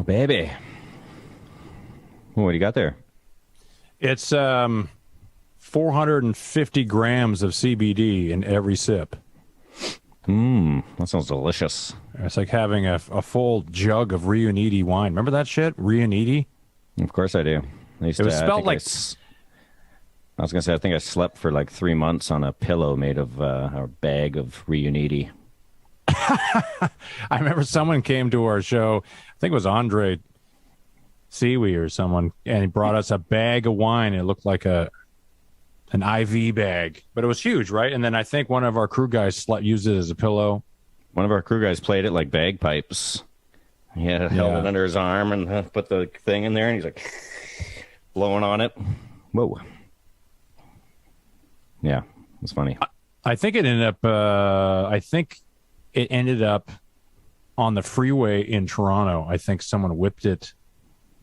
baby. What do you got there? It's 450 grams of CBD in every sip. That sounds delicious. It's like having a full jug of Riuniti wine. Remember that shit? Riuniti? Of course I do. It was spelled like... I was going to say, I think I slept for like 3 months on a pillow made of a bag of Riuniti. I remember someone came to our show, I think it was Andre Seaweed or someone, and he brought us a bag of wine. It looked like an IV bag, but it was huge, right? And then I think one of our crew guys used it as a pillow. One of our crew guys played it like bagpipes. He held it under his arm and put the thing in there, and he's like blowing on it. Whoa. Yeah, it was funny. I think it ended up. It ended up on the freeway in Toronto. I think someone whipped it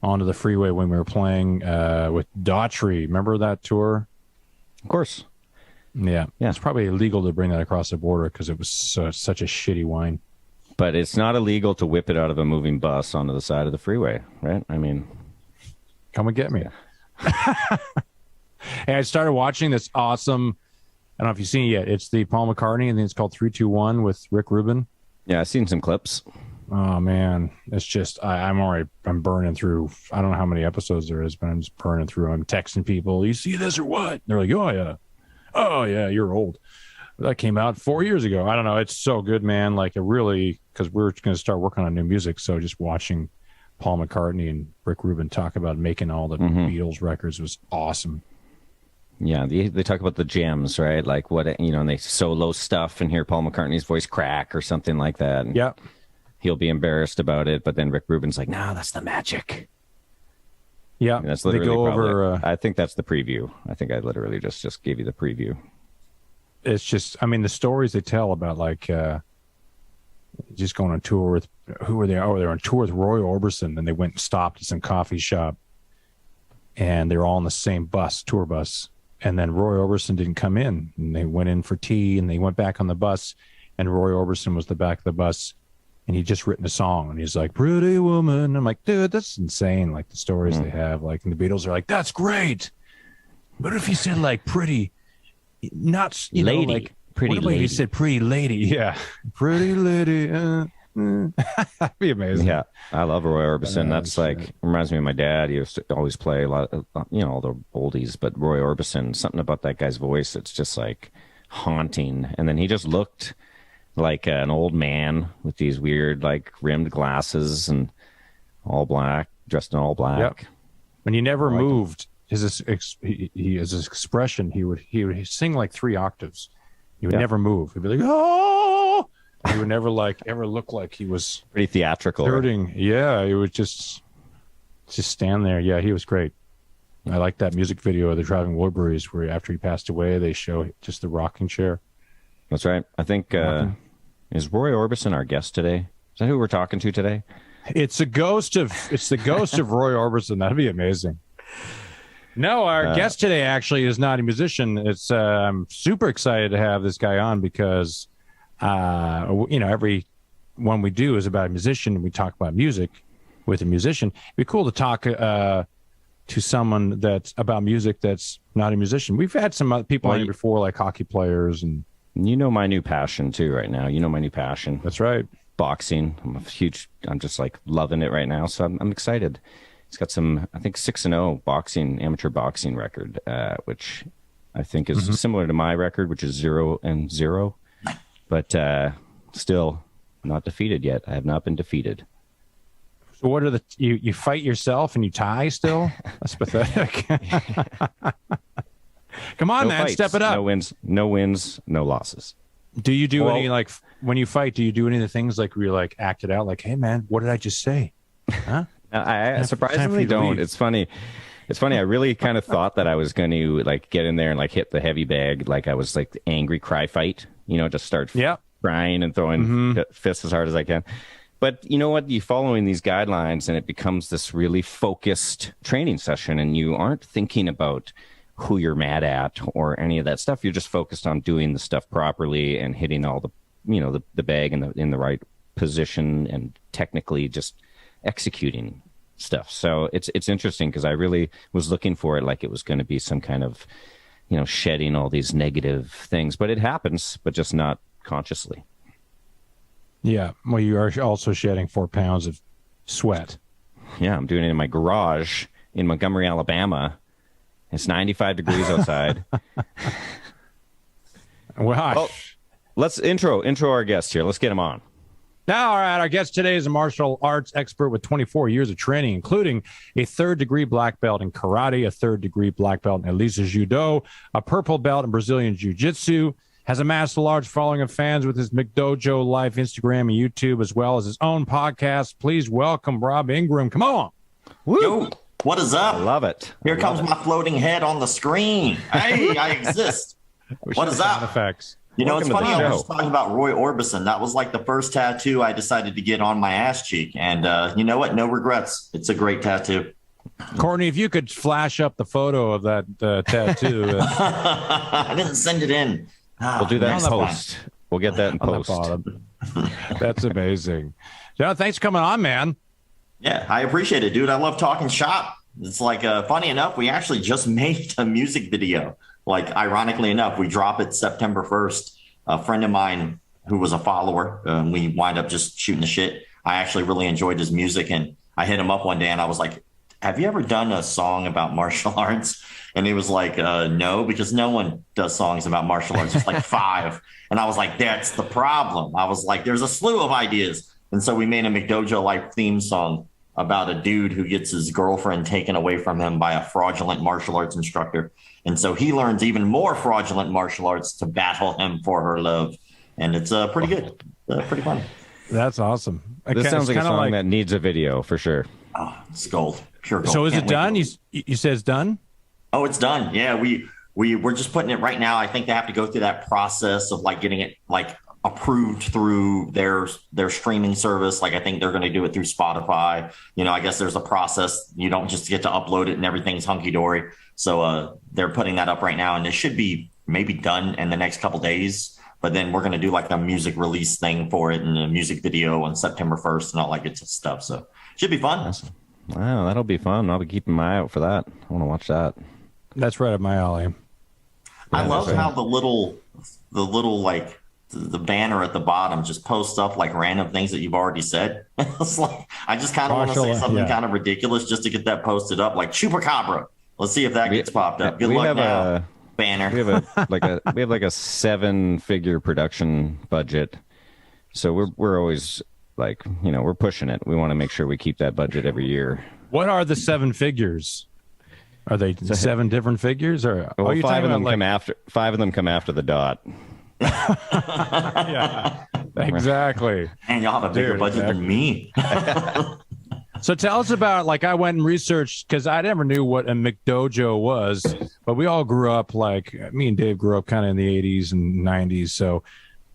onto the freeway when we were playing with Daughtry. Remember that tour? Of course. Yeah. It's probably illegal to bring that across the border because it was such a shitty wine. But it's not illegal to whip it out of a moving bus onto the side of the freeway, right? I mean, come and get me. Yeah. Hey, I started watching this awesome, I don't know if you've seen it yet. It's the Paul McCartney, and it's called 3-2-1 with Rick Rubin. Yeah, I've seen some clips. Oh, man. It's just, I'm burning through, I don't know how many episodes there is, but I'm just burning through. I'm texting people, you see this or what? They're like, oh, yeah. Oh, yeah, you're old. That came out 4 years ago. I don't know. It's so good, man. Like, it really, because we're going to start working on new music, so just watching Paul McCartney and Rick Rubin talk about making all the Beatles records was awesome. Yeah, they talk about the gems, right? Like what, and they solo stuff and hear Paul McCartney's voice crack or something like that. Yeah. He'll be embarrassed about it, but then Rick Rubin's like, no, that's the magic. Yeah. I mean, that's literally I think that's the preview. I think I literally just gave you the preview. It's just, I mean, the stories they tell about like just going on tour with, who were they? Oh, they were on tour with Roy Orbison, and they went and stopped at some coffee shop, and they were all on the same tour bus. And then Roy Orbison didn't come in, and they went in for tea, and they went back on the bus, and Roy Orbison was the back of the bus, and he'd just written a song, and he's like, pretty woman. I'm like, dude, that's insane. Like the stories they have, like, and the Beatles are like, that's great. But if he said like pretty, not lady, like pretty lady. He said pretty lady. Yeah. Pretty lady. That'd be amazing. Yeah, I love Roy Orbison. That's like, reminds me of my dad. He used to always play a lot of, all the oldies, but Roy Orbison, something about that guy's voice, it's just like haunting. And then he just looked like an old man with these weird, like rimmed glasses and all black, dressed in all black. Yep. And he never moved. His expression, he would sing like 3 octaves. He would never move. He'd be like, oh. He would never ever look like he was pretty theatrical. Hurting. Right? Yeah, he would just stand there. Yeah, he was great. I like that music video of the Driving Wilburys where after he passed away, they show just the rocking chair. That's right. I think is Roy Orbison our guest today? Is that who we're talking to today? It's the ghost of Roy Orbison. That'd be amazing. No, our guest today actually is not a musician. It's I'm super excited to have this guy on because every one we do is about a musician, and we talk about music with a musician. It'd be cool to talk to someone that's about music that's not a musician. We've had some other people on here before, like hockey players, and my new passion too right now. My new passion. That's right. Boxing. I'm just like loving it right now. So I'm excited. He's got some, I think 6-0 amateur boxing record, which I think is similar to my record, which is 0-0. But still not defeated yet. I have not been defeated. So what are you fight yourself and you tie still? That's pathetic. Come on, man, step it up. No wins, no losses. Do you do any, like, when you fight, do you do any of the things like where you like act it out? Like, hey man, what did I just say? Huh? I surprisingly don't. It's funny. I really kind of thought that I was going to like get in there and like hit the heavy bag. Like I was like the angry cry fight, just start crying and throwing fists as hard as I can. But you know what? You following these guidelines and it becomes this really focused training session, and you aren't thinking about who you're mad at or any of that stuff. You're just focused on doing the stuff properly and hitting all the, the bag in the right position and technically just executing stuff. So it's interesting because I really was looking for it like it was going to be some kind of, shedding all these negative things, but it happens, but just not consciously. Yeah. Well, you are also shedding 4 pounds of sweat. Yeah. I'm doing it in my garage in Montgomery, Alabama. It's 95 degrees outside. Well, let's intro our guest here. Let's get him on. Now, all right, our guest today is a martial arts expert with 24 years of training, including a 3rd-degree black belt in karate, a 3rd-degree black belt in Elisa Judo, a purple belt in Brazilian Jiu-Jitsu, has amassed a large following of fans with his McDojoLife Instagram and YouTube, as well as his own podcast. Please welcome Rob Ingram. Come on. Woo. Yo, what is up? I love it. Here comes my floating head on the screen. Hey, I exist. What is up? Effects. It's funny. I was talking about Roy Orbison. That was like the first tattoo I decided to get on my ass cheek. And you know what? No regrets. It's a great tattoo. Courtney, if you could flash up the photo of that tattoo. I didn't send it in. We'll do that in post. We'll get that in post. That's amazing. John, thanks for coming on, man. Yeah, I appreciate it, dude. I love talking shop. It's like, funny enough, we actually just made a music video. Like, ironically enough, we drop it September 1st. A friend of mine who was a follower, we wind up just shooting the shit. I actually really enjoyed his music, and I hit him up one day, and I was like, have you ever done a song about martial arts? And he was like, no, because no one does songs about martial arts. It's like 5. And I was like, that's the problem. I was like, there's a slew of ideas. And so we made a McDojoLife theme song about a dude who gets his girlfriend taken away from him by a fraudulent martial arts instructor. And so he learns even more fraudulent martial arts to battle him for her love. And it's pretty good. Pretty fun. That's awesome. This sounds like a song that needs a video for sure. Oh, it's gold. Pure gold. So is it done? You said it's done? Oh, it's done. Yeah, we're just putting it right now. I think they have to go through that process of like getting it like approved through their streaming service. Like I think they're going to do it through Spotify. I guess there's a process. You don't just get to upload it and everything's hunky dory. So they're putting that up right now, and it should be maybe done in the next couple days. But then we're going to do like a music release thing for it and a music video on September 1st and all that good stuff. So it should be fun. Wow, that'll be fun. I'll be keeping my eye out for that. I want to watch that. That's right up my alley. I love how the little like the banner at the bottom just posts up like random things that you've already said. It's like I just kind of want to say something kind of ridiculous just to get that posted up, like Chupacabra. Let's see if that gets popped up. Good luck now, banner. We have we have like a 7-figure production budget, so we're always like we're pushing it. We want to make sure we keep that budget every year. What are the 7 figures? Are they 7 different figures, or well, 5 of them come after? 5 of them come after the dot. Yeah, exactly. And y'all have a bigger budget than me. So tell us about, like, I went and researched because I never knew what a McDojo was, but we all grew up, like, me and Dave grew up kind of in the 80s and 90s. So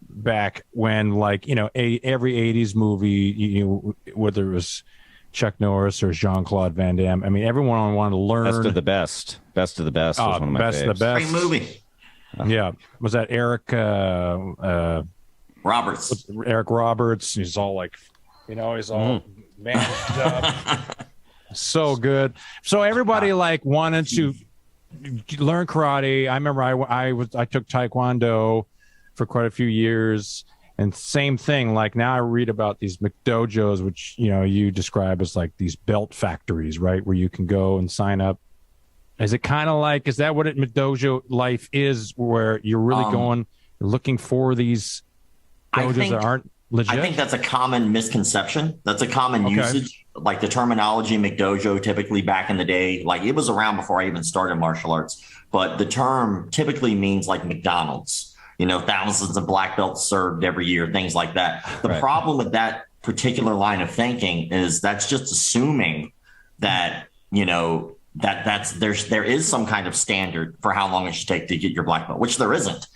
back when, like, every 80s movie, whether it was Chuck Norris or Jean-Claude Van Damme, I mean, everyone wanted to learn. Best of the best. Best of the best was one of my best of the best. Great movie. Yeah. Was that Eric Roberts? Eric Roberts. He's all like, he's all managed up. So good. So everybody like wanted to learn karate. I remember I took Taekwondo for quite a few years, and same thing. Like now I read about these McDojos, which you describe as like these belt factories, right? Where you can go and sign up. Is it kind of like, is that what McDojoLife is, where you're really going, looking for these dojos that aren't legit? I think that's a common misconception. That's a common usage. Like the terminology McDojo typically back in the day, like it was around before I even started martial arts, but the term typically means like McDonald's, thousands of black belts served every year, things like that. The problem with that particular line of thinking is that's just assuming that, there is some kind of standard for how long it should take to get your black belt, which there isn't.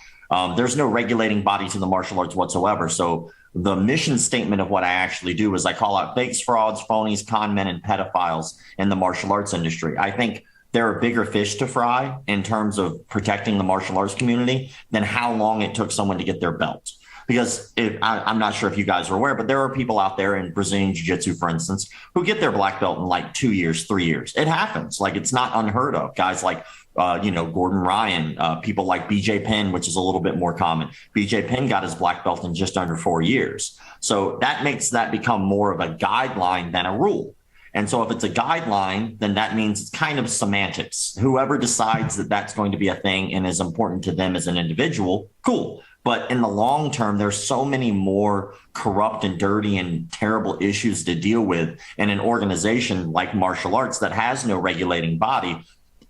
There's no regulating body to the martial arts whatsoever. So the mission statement of what I actually do is I call out fakes, frauds, phonies, con men, and pedophiles in the martial arts industry. I think there are bigger fish to fry in terms of protecting the martial arts community than how long it took someone to get their belt. Because I'm not sure if you guys are aware, but there are people out there in Brazilian Jiu-Jitsu, for instance, who get their black belt in like 2 years, 3 years. It happens. Like, it's not unheard of. Guys like, Gordon Ryan, people like BJ Penn, which is a little bit more common. BJ Penn got his black belt in just under 4 years. So that makes that become more of a guideline than a rule. And so if it's a guideline, then that means it's kind of semantics. Whoever decides that that's going to be a thing and is important to them as an individual, cool. But in the long term, there's so many more corrupt and dirty and terrible issues to deal with in an organization like martial arts that has no regulating body.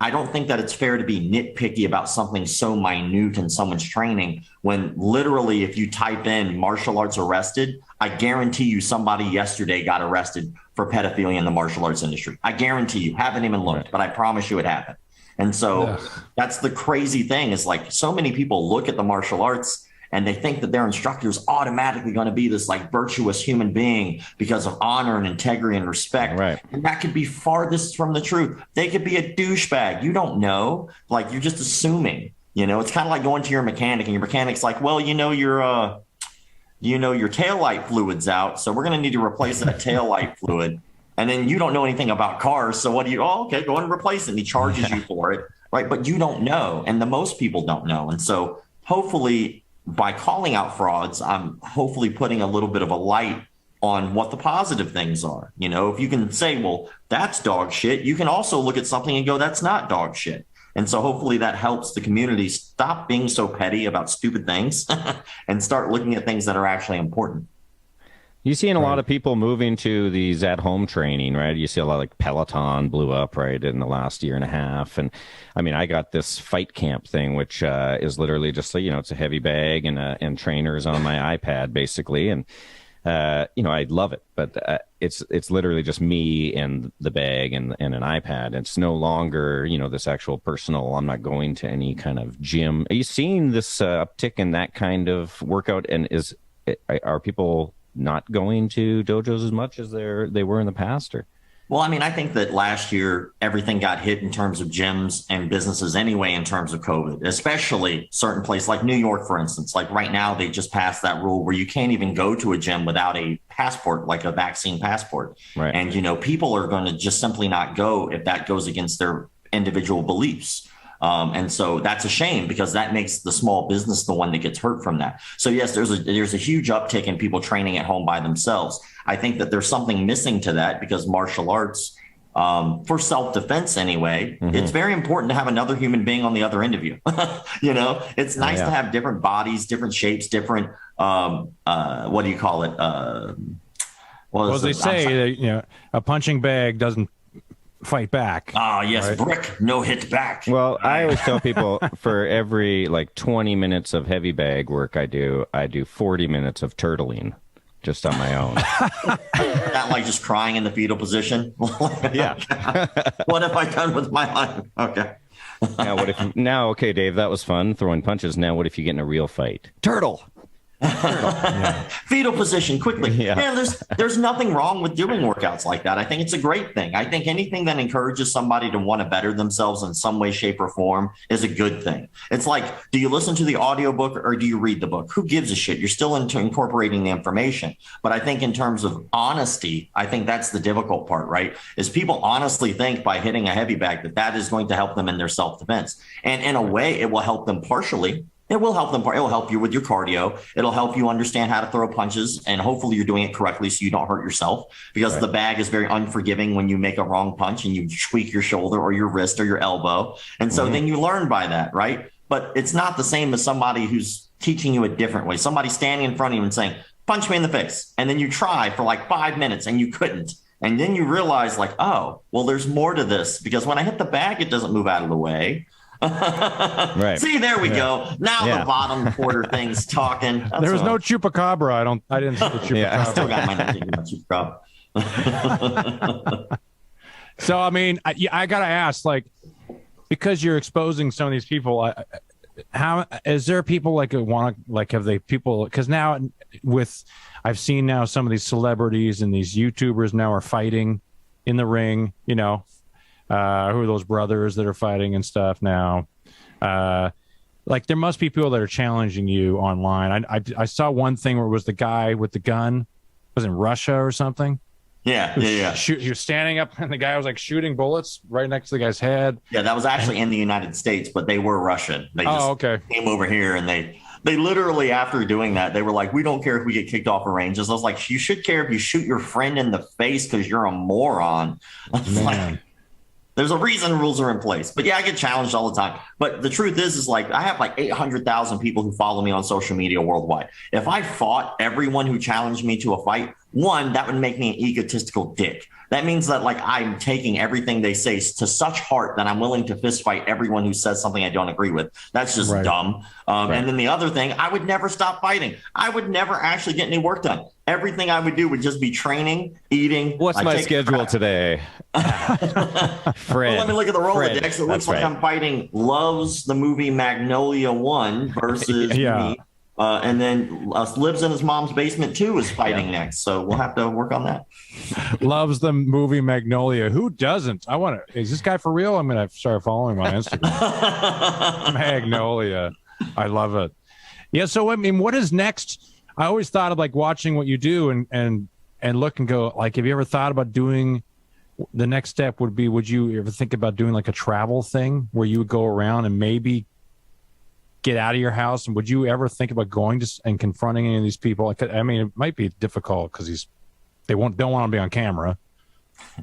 I don't think that it's fair to be nitpicky about something so minute in someone's training when literally if you type in martial arts arrested, I guarantee you somebody yesterday got arrested for pedophilia in the martial arts industry. I guarantee you. Haven't even looked, but I promise you it happened. And so that's the crazy thing is like so many people look at the martial arts and they think that their instructor is automatically going to be this like virtuous human being because of honor and integrity and respect. Right. And that could be farthest from the truth. They could be a douchebag. You don't know. Like you're just assuming, it's kind of like going to your mechanic and your mechanic's like, well, your taillight fluid's out. So we're going to need to replace that taillight fluid. And then you don't know anything about cars. So what do you, okay, go and replace it. And he charges you for it. Right. But you don't know. And the most people don't know. And so hopefully by calling out frauds, I'm hopefully putting a little bit of a light on what the positive things are. If you can say, well, that's dog shit, you can also look at something and go, that's not dog shit. And so hopefully that helps the community stop being so petty about stupid things and start looking at things that are actually important. You're seeing a lot of people moving to these at-home training, right? You see a lot like Peloton blew up, right, in the last year and a half. And I mean, I got this fight camp thing, which is literally just, it's a heavy bag and trainers on my iPad, basically. And, I love it. But it's literally just me and the bag and an iPad. It's no longer, this actual personal, I'm not going to any kind of gym. Are you seeing this uptick in that kind of workout? And are people not going to dojos as much as they were in the past? Or well, I mean, I think that last year everything got hit in terms of gyms and businesses anyway in terms of COVID, especially certain places like New York, for instance. Like right now, they just passed that rule where you can't even go to a gym without a passport, like a vaccine passport. Right. And, people are going to just simply not go if that goes against their individual beliefs. And so that's a shame because that makes the small business the one that gets hurt from that. So, yes, there's a huge uptick in people training at home by themselves. I think that there's something missing to that because martial arts, for self-defense anyway, it's very important to have another human being on the other end of you. It's nice to have different bodies, different shapes, different, what do you call it? Well, they say, a punching bag doesn't fight back. Ah, yes, right? Brick, no hit back. Well, I always tell people for every 20 minutes of heavy bag work I do 40 minutes of turtling just on my own. Not like just crying in the fetal position. Yeah. What have I done with my life? Okay. Okay, Dave, that was fun throwing punches. Now what if you get in a real fight? Turtle. Fetal position quickly. Yeah. There's nothing wrong with doing workouts like that. I think it's a great thing. I think anything that encourages somebody to want to better themselves in some way, shape, or form is a good thing. It's like, do you listen to the audiobook or do you read the book? Who gives a shit? You're still into incorporating the information. But I think in terms of honesty, I think that's the difficult part, right? Is people honestly think by hitting a heavy bag that is going to help them in their self-defense. And in a way, it will help them partially. It will help them. It will help you with your cardio. It'll help you understand how to throw punches. And hopefully you're doing it correctly so you don't hurt yourself because the bag is very unforgiving when you make a wrong punch and you tweak your shoulder or your wrist or your elbow. And so then you learn by that, right? But it's not the same as somebody who's teaching you a different way. Somebody standing in front of you and saying, punch me in the face. And then you try for 5 minutes and you couldn't. And then you realize oh, well, there's more to this because when I hit the bag, it doesn't move out of the way. Right. See, there we go. Now the bottom quarter thing's talking. There was no chupacabra. I didn't see the chupacabra. I still got my nothing about chupacabra. So, I mean, I got to ask, because you're exposing some of these people, how is there people who want to, have they people, because now I've seen now some of these celebrities and these YouTubers now are fighting in the ring, who are those brothers that are fighting and stuff now? like there must be people that are challenging you online. I saw one thing where it was the guy with the gun, was in Russia or something. Yeah. He was standing up and the guy was like shooting bullets right next to the guy's head. Yeah, that was actually in the United States, but they were Russian. They just came over here and they literally, after doing that, they were like, we don't care if we get kicked off of ranges. I was like, you should care if you shoot your friend in the face because you're a moron. Like, there's a reason rules are in place. But yeah, I get challenged all the time. But the truth is like I have like 800,000 people who follow me on social media worldwide. If I fought everyone who challenged me to a fight, one, that would make me an egotistical dick. That means that like I'm taking everything they say to such heart that I'm willing to fist fight everyone who says something I don't agree with. That's just dumb. And then the other thing, I would never stop fighting. I would never actually get any work done. Everything I would do would just be training, eating. What's my schedule today? Fred. Well, let me look at the Rolodex. It looks like I'm fighting Loves the movie Magnolia 1 versus me. And then Lives in His Mom's Basement 2 is fighting next. So we'll have to work on that. Loves the movie Magnolia. Who doesn't? Is this guy for real? I'm going to start following him on Instagram. Magnolia. I love it. Yeah. So, I mean, what is next? I always thought of like watching what you do and look and go, like, have you ever thought about doing the next step would you ever think about doing like a travel thing where you would go around and maybe get out of your house? And would you ever think about going to and confronting any of these people? I mean, it might be difficult because don't want to be on camera.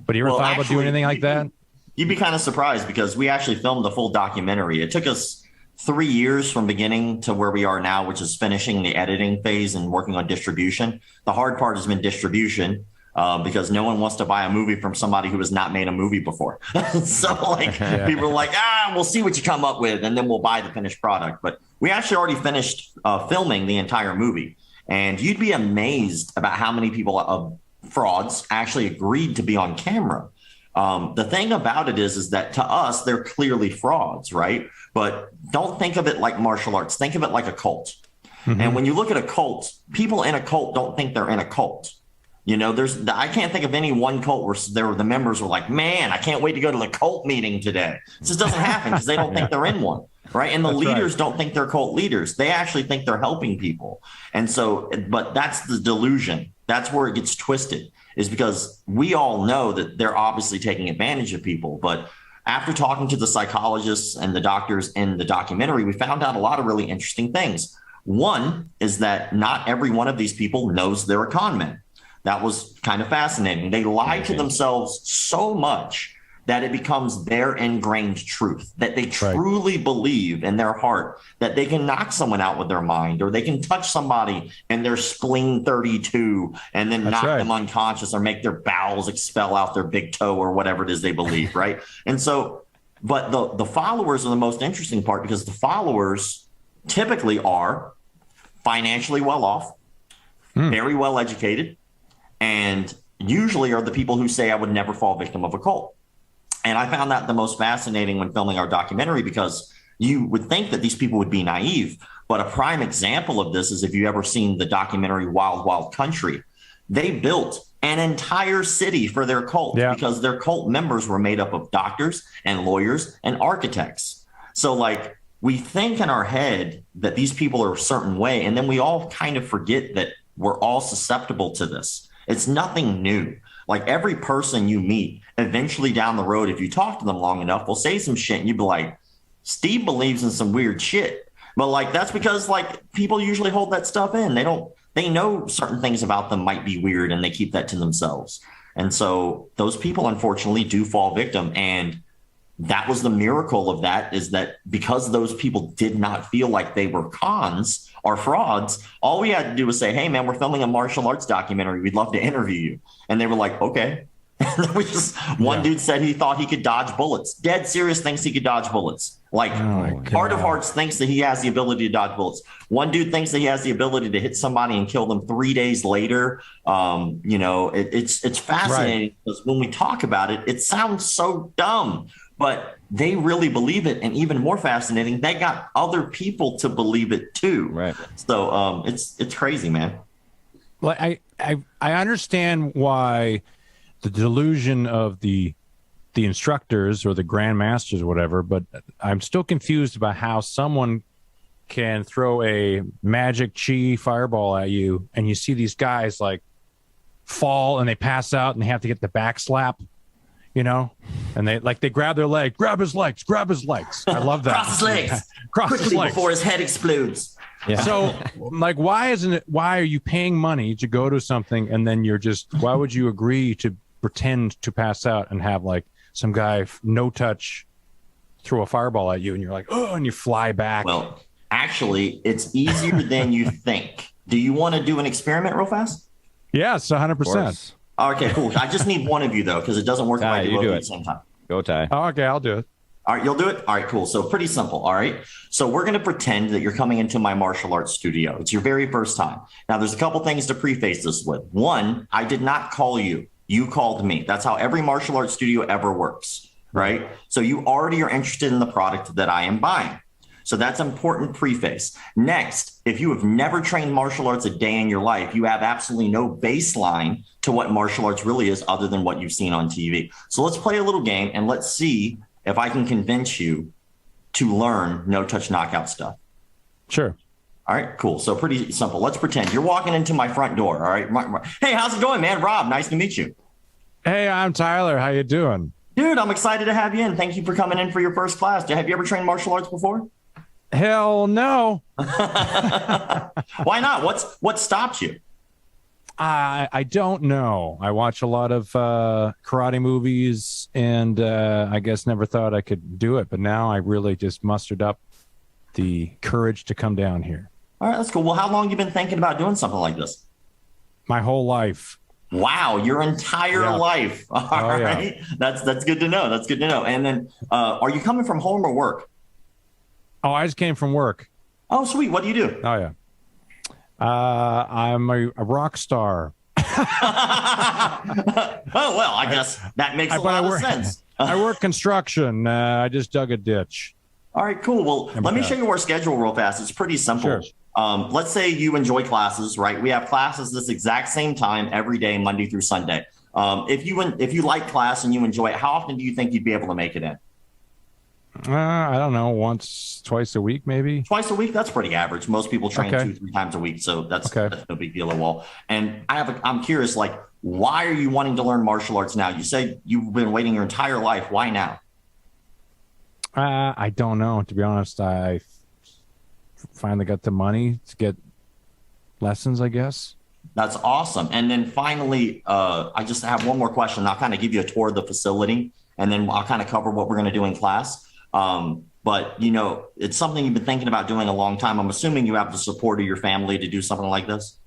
But you ever thought about doing anything like that? You'd be kind of surprised because we actually filmed the full documentary. It took us 3 years from beginning to where we are now, which is finishing the editing phase and working on distribution. The hard part has been distribution. Because no one wants to buy a movie from somebody who has not made a movie before. So like people are like, we'll see what you come up with and then we'll buy the finished product. But we actually already finished filming the entire movie. And you'd be amazed about how many people frauds actually agreed to be on camera. The thing about it is that to us, they're clearly frauds, right? But don't think of it like martial arts. Think of it like a cult. Mm-hmm. And when you look at a cult, people in a cult don't think they're in a cult. You know, I can't think of any one cult where the members were like, man, I can't wait to go to the cult meeting today. It just doesn't happen because they don't think they're in one. Right. And the leaders don't think they're cult leaders. They actually think they're helping people. And so, but that's the delusion. That's where it gets twisted, is because we all know that they're obviously taking advantage of people. But after talking to the psychologists and the doctors in the documentary, we found out a lot of really interesting things. One is that not every one of these people knows they're a con man. That was kind of fascinating. They lie to themselves so much that it becomes their ingrained truth, that they truly believe in their heart that they can knock someone out with their mind, or they can touch somebody in their spleen 32 and then knock them unconscious, or make their bowels expel out their big toe, or whatever it is they believe, right? And so, but the followers are the most interesting part, because the followers typically are financially well off, very well educated, and usually are the people who say, I would never fall victim of a cult. And I found that the most fascinating when filming our documentary, because you would think that these people would be naive. But a prime example of this is if you ever seen the documentary Wild Wild Country. They built an entire city for their cult because their cult members were made up of doctors and lawyers and architects. So like, we think in our head that these people are a certain way, and then we all kind of forget that we're all susceptible to this. It's nothing new. Like every person you meet, eventually down the road, if you talk to them long enough, will say some shit and you'd be like, Steve believes in some weird shit. But like, that's because like people usually hold that stuff in. They know certain things about them might be weird and they keep that to themselves. And so those people, unfortunately, do fall victim. And that was the miracle of that, is that because those people did not feel like they were cons or frauds, all we had to do was say, hey, man, we're filming a martial arts documentary. We'd love to interview you. And they were like, okay. One dude said he thought he could dodge bullets. Dead serious, thinks he could dodge bullets. Like heart of hearts thinks that he has the ability to dodge bullets. One dude thinks that he has the ability to hit somebody and kill them 3 days later. You know, it's fascinating because when we talk about it, it sounds so dumb, but they really believe it. And even more fascinating, they got other people to believe it too. Right. So it's crazy, man. Well, I understand why the delusion of the instructors or the grandmasters or whatever, but I'm still confused about how someone can throw a magic chi fireball at you, and you see these guys like fall and they pass out and they have to get the back slap, you know, and they grab their leg, grab his legs. I love that. Cross his legs. Cross quickly his legs before his head explodes. Yeah. So, like, why are you paying money to go to something and then why would you agree to pretend to pass out and have like some guy no touch throw a fireball at you and you're like, oh, and you fly back? Well, actually, it's easier than you think. Do you want to do an experiment real fast? Yes, 100%. Okay, cool. I just need one of you though, because it doesn't work if I do it at the same time. Go, Ty. Oh, okay, I'll do it. All right, you'll do it? All right, cool. So pretty simple, all right? So we're going to pretend that you're coming into my martial arts studio. It's your very first time. Now, there's a couple things to preface this with. One, I did not call you. You called me. That's how every martial arts studio ever works, right? So you already are interested in the product that I am buying. So that's an important preface. Next, if you have never trained martial arts a day in your life, you have absolutely no baseline to what martial arts really is other than what you've seen on TV. So let's play a little game and let's see if I can convince you to learn no-touch knockout stuff. Sure. All right, cool. So pretty simple. Let's pretend you're walking into my front door. All right. Hey, how's it going, man? Rob, nice to meet you. Hey, I'm Tyler. How you doing? Dude, I'm excited to have you in. Thank you for coming in for your first class. Have you ever trained martial arts before? Hell no. Why not? What stopped you? I don't know. I watch a lot of karate movies and I guess never thought I could do it. But now I really just mustered up the courage to come down here. All right, that's cool. Well, how long have you been thinking about doing something like this? My whole life. Wow, your entire life. All right. Yeah. That's good to know. That's good to know. And then are you coming from home or work? Oh, I just came from work. Oh, sweet. What do you do? Oh, yeah. I'm a rock star. Oh, well, I guess that makes a lot of sense. I work construction. I just dug a ditch. All right, cool. Well, let me show you our schedule real fast. It's pretty simple. Sure. Let's say you enjoy classes, right? We have classes this exact same time every day, Monday through Sunday. If you like class and you enjoy it, how often do you think you'd be able to make it in? I don't know, twice a week, maybe. Twice a week? That's pretty average. Most people train 2-3 times a week, so that's no big deal at all. And I'm curious, like, why are you wanting to learn martial arts now? You said you've been waiting your entire life. Why now? I don't know. To be honest, I finally got the money to get lessons, I guess. That's awesome. And then finally, I just have one more question. I'll kind of give you a tour of the facility, and then I'll kind of cover what we're going to do in class. But, you know, it's something you've been thinking about doing a long time. I'm assuming you have the support of your family to do something like this.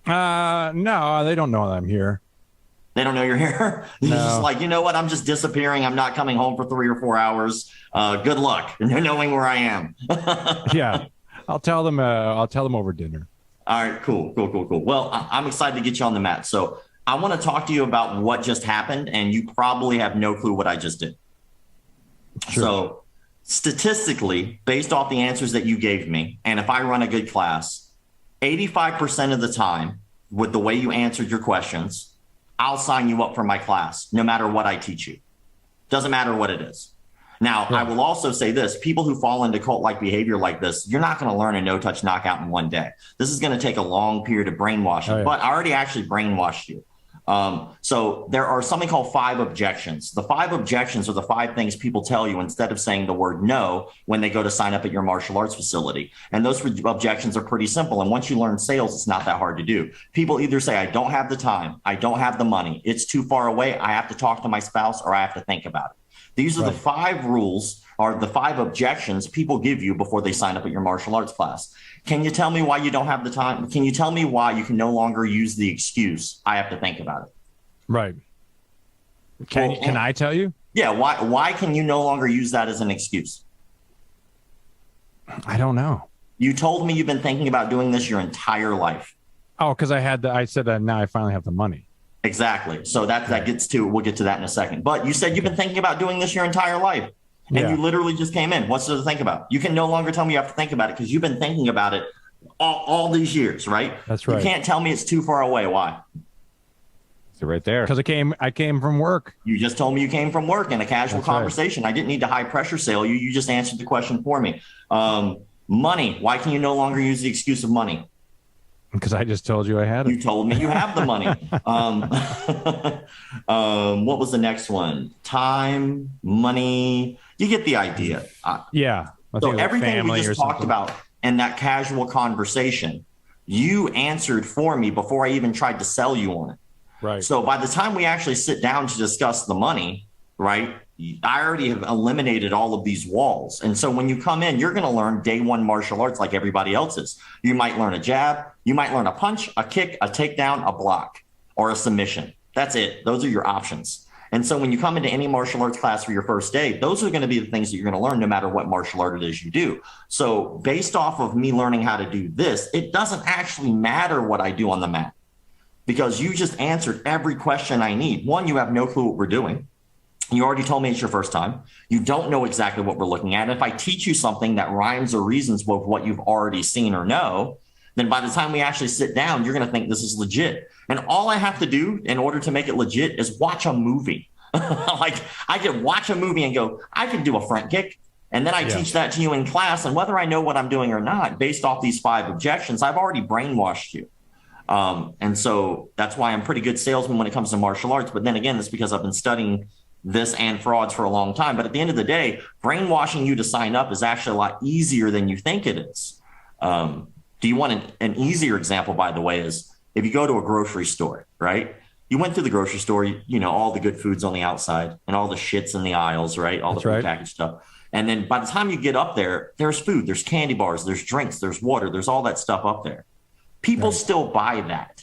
No, they don't know that I'm here. They don't know you're here? No. It's just like, you know what? I'm just disappearing. I'm not coming home for 3 or 4 hours. Good luck knowing where I am. Yeah, I'll tell them over dinner. All right, cool. Well, I'm excited to get you on the mat. So I want to talk to you about what just happened, and you probably have no clue what I just did. Sure. So statistically, based off the answers that you gave me, and if I run a good class, 85% of the time, with the way you answered your questions, I'll sign you up for my class, no matter what I teach you. Doesn't matter what it is. Now, I will also say this. People who fall into cult-like behavior like this, you're not going to learn a no-touch knockout in one day. This is going to take a long period of brainwashing, but I already actually brainwashed you. So there are something called 5 objections. The 5 objections are the 5 things people tell you instead of saying the word no when they go to sign up at your martial arts facility. And those objections are pretty simple. And once you learn sales, it's not that hard to do. People either say, I don't have the time, I don't have the money, it's too far away, I have to talk to my spouse, or I have to think about it. These are the 5 rules, or the 5 objections people give you before they sign up at your martial arts class. Can you tell me why you don't have the time? Can you tell me why you can no longer use the excuse, I have to think about it? Right. Can I tell you? Yeah. Why can you no longer use that as an excuse? I don't know. You told me you've been thinking about doing this your entire life. Oh, because I said that now I finally have the money. Exactly. So that gets to, we'll get to that in a second. But you said you've been thinking about doing this your entire life. And you literally just came in. What's there to think about? You can no longer tell me you have to think about it because you've been thinking about it all these years, right? That's right. You can't tell me it's too far away. Why? It's right there. Because I came from work. You just told me you came from work in a casual conversation. Right. I didn't need to high pressure sale you. You just answered the question for me. Money. Why can you no longer use the excuse of money? Because I just told you I had it. You told me you have the money. What was the next one? Time, money. You get the idea. Yeah. So everything we just talked about in that casual conversation, you answered for me before I even tried to sell you on it. Right. So by the time we actually sit down to discuss the money, right, I already have eliminated all of these walls. And so when you come in, you're going to learn day one martial arts like everybody else is. You might learn a jab. You might learn a punch, a kick, a takedown, a block, or a submission. That's it. Those are your options. And so when you come into any martial arts class for your first day, those are going to be the things that you're going to learn no matter what martial art it is you do. So based off of me learning how to do this, it doesn't actually matter what I do on the mat because you just answered every question I need. One, you have no clue what we're doing. You already told me it's your first time. You don't know exactly what we're looking at. If I teach you something that rhymes or reasons with what you've already seen or know, then by the time we actually sit down, you're going to think this is legit. And all I have to do in order to make it legit is watch a movie. Like I could watch a movie and go, I could do a front kick. And then I teach that to you in class. And whether I know what I'm doing or not, based off these 5 objections, I've already brainwashed you. And so that's why I'm a pretty good salesman when it comes to martial arts. But then again, it's because I've been studying this and frauds for a long time. But at the end of the day, brainwashing you to sign up is actually a lot easier than you think it is. Do you want an easier example, by the way, is if you go to a grocery store, right? You went to the grocery store, you know, all the good food's on the outside and all the shit's in the aisles, right? All the prepackaged stuff. And then by the time you get up there, there's food, there's candy bars, there's drinks, there's water, there's all that stuff up there. People still buy that.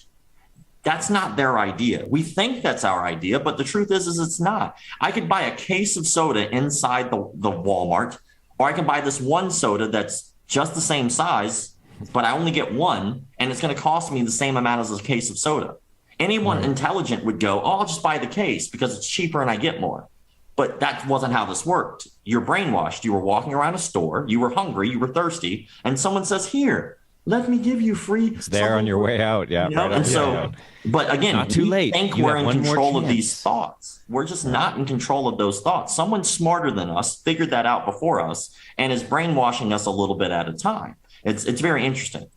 That's not their idea. We think that's our idea, but the truth is it's not. I could buy a case of soda inside the Walmart, or I can buy this one soda that's just the same size, but I only get one, and it's going to cost me the same amount as a case of soda. Anyone intelligent would go, oh, I'll just buy the case because it's cheaper and I get more. But that wasn't how this worked. You're brainwashed. You were walking around a store. You were hungry. You were thirsty. And someone says, here, let me give you free. It's there on your way out. Yeah. You know? Right and so, but again, not too late. I think we're in control of these thoughts. We're just not in control of those thoughts. Someone smarter than us figured that out before us and is brainwashing us a little bit at a time. It's very interesting.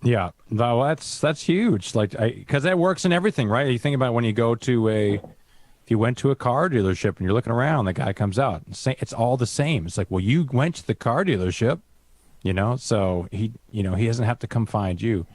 Yeah, no, that's huge. Like, because that works in everything, right? You think about when you go to if you went to a car dealership and you're looking around, the guy comes out, it's all the same. It's like, well, you went to the car dealership, you know, so he doesn't have to come find you.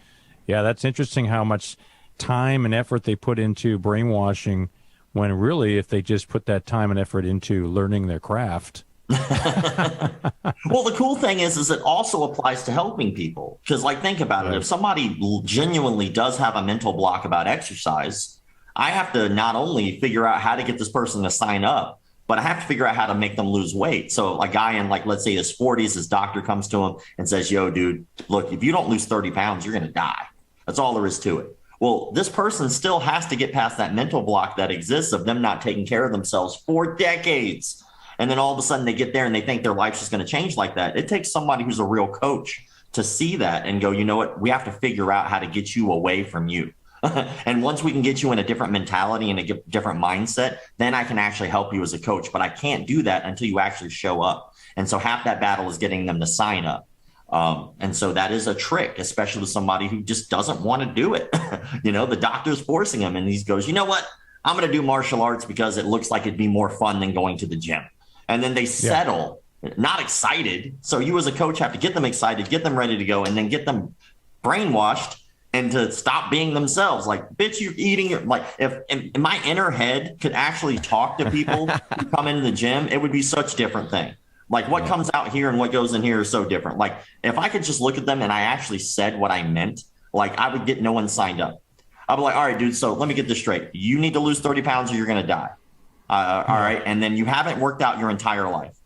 Yeah, that's interesting how much time and effort they put into brainwashing when really if they just put that time and effort into learning their craft. Well, the cool thing is it also applies to helping people. Because like, think about it. If somebody genuinely does have a mental block about exercise, I have to not only figure out how to get this person to sign up, but I have to figure out how to make them lose weight. So a guy in, like, let's say his 40s, his doctor comes to him and says, yo, dude, look, if you don't lose 30 pounds, you're going to die. That's all there is to it. Well, this person still has to get past that mental block that exists of them not taking care of themselves for decades. And then all of a sudden they get there and they think their life's just going to change like that. It takes somebody who's a real coach to see that and go, you know what, we have to figure out how to get you away from you. And once we can get you in a different mentality and a different mindset, then I can actually help you as a coach. But I can't do that until you actually show up. And so half that battle is getting them to sign up. And so that is a trick, especially with somebody who just doesn't want to do it. You know, the doctor's forcing him and he goes, you know what, I'm going to do martial arts because it looks like it'd be more fun than going to the gym. And then they settle, not excited. So you as a coach have to get them excited, get them ready to go, and then get them brainwashed and to stop being themselves. Like, bitch, you're eating your, like, if my inner head could actually talk to people who come into the gym, it would be such a different thing. Like what comes out here and what goes in here is so different. Like if I could just look at them and I actually said what I meant, like I would get no one signed up. I'd be like, all right, dude, so let me get this straight. You need to lose 30 pounds or you're going to die. All right. And then you haven't worked out your entire life.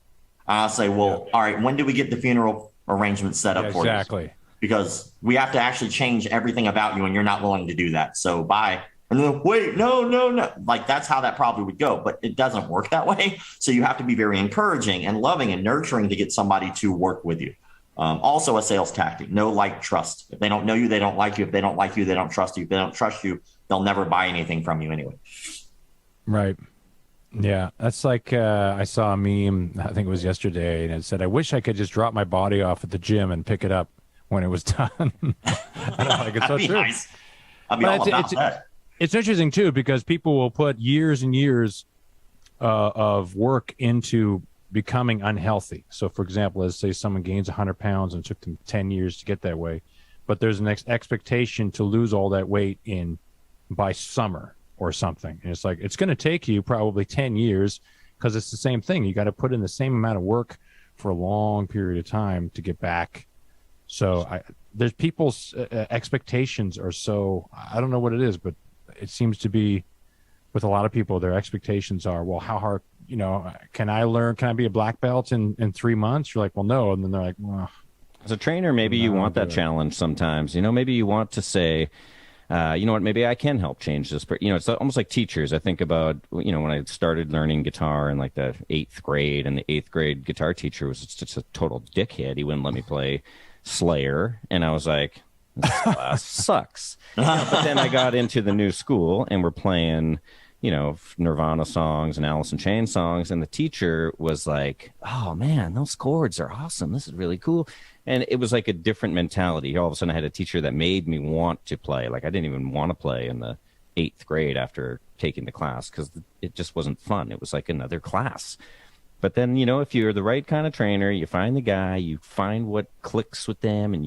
I'll say, well, all right, when do we get the funeral arrangements set up for you? Exactly. Because we have to actually change everything about you and you're not willing to do that. So bye. And then wait, no. Like that's how that probably would go, but it doesn't work that way. So you have to be very encouraging and loving and nurturing to get somebody to work with you. Also a sales tactic, know, like, trust. If they don't know you, they don't like you. If they don't like you, they don't trust you. If they don't trust you, they'll never buy anything from you anyway. Right. Yeah, that's like I saw a meme, I think it was yesterday, and it said, I wish I could just drop my body off at the gym and pick it up when it was done. I don't know, like, it's so true. Nice. I'd be all about that. It's interesting, too, because people will put years and years of work into becoming unhealthy. So, for example, let's say someone gains 100 pounds and it took them 10 years to get that way, but there's an expectation to lose all that weight by summer or something. And it's like, it's going to take you probably 10 years because it's the same thing. You got to put in the same amount of work for a long period of time to get back. So there's people's expectations are so, I don't know what it is, but it seems to be with a lot of people, their expectations are, well, how hard, can I be a black belt in 3 months? You're like, well, no. And then they're like, well, as a trainer, maybe you want that challenge sometimes, maybe you want to say, you know what, maybe I can help change this. It's almost like teachers. I think about, when I started learning guitar in like the 8th grade, and the 8th grade guitar teacher was just a total dickhead. He wouldn't let me play Slayer. And I was like, this class sucks. But then I got into the new school and we're playing, Nirvana songs and Alice in Chains songs. And the teacher was like, oh man, those chords are awesome. This is really cool. And it was like a different mentality. All of a sudden I had a teacher that made me want to play. Like I didn't even want to play in the 8th grade after taking the class because it just wasn't fun. It was like another class. But then, if you're the right kind of trainer, you find the guy, you find what clicks with them, and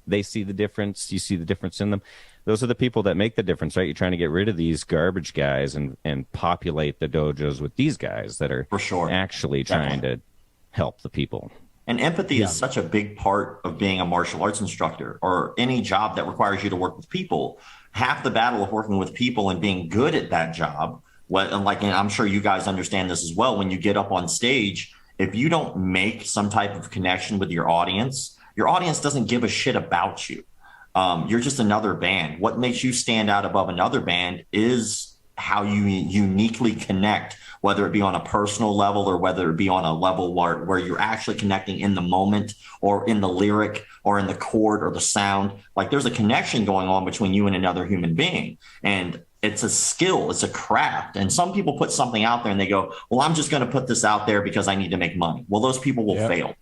they see the difference, you see the difference in them. Those are the people that make the difference, right? You're trying to get rid of these garbage guys and populate the dojos with these guys that are for sure actually trying to help the people. And empathy is such a big part of being a martial arts instructor or any job that requires you to work with people. Half the battle of working with people and being good at that job, and I'm sure you guys understand this as well, when you get up on stage, if you don't make some type of connection with your audience doesn't give a shit about you. You're just another band. What makes you stand out above another band is how you uniquely connect, whether it be on a personal level or whether it be on a level where you're actually connecting in the moment or in the lyric or in the chord or the sound. Like there's a connection going on between you and another human being. And it's a skill, it's a craft. And some people put something out there and they go, well, I'm just going to put this out there because I need to make money. Well, those people will fail.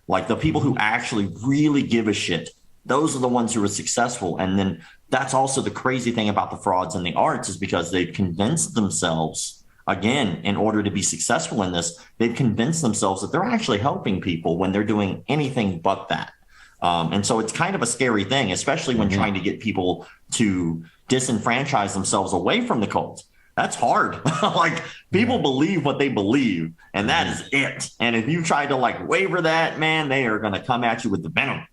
Like the people who actually really give a shit, those are the ones who are successful. And then that's also the crazy thing about the frauds in the arts is because they've convinced themselves, again, in order to be successful in this, they've convinced themselves that they're actually helping people when they're doing anything but that. And so it's kind of a scary thing, especially when trying to get people to disenfranchise themselves away from the cult. That's hard. Like people believe what they believe, and that is it. And if you try to waver that, man, they are going to come at you with the venom.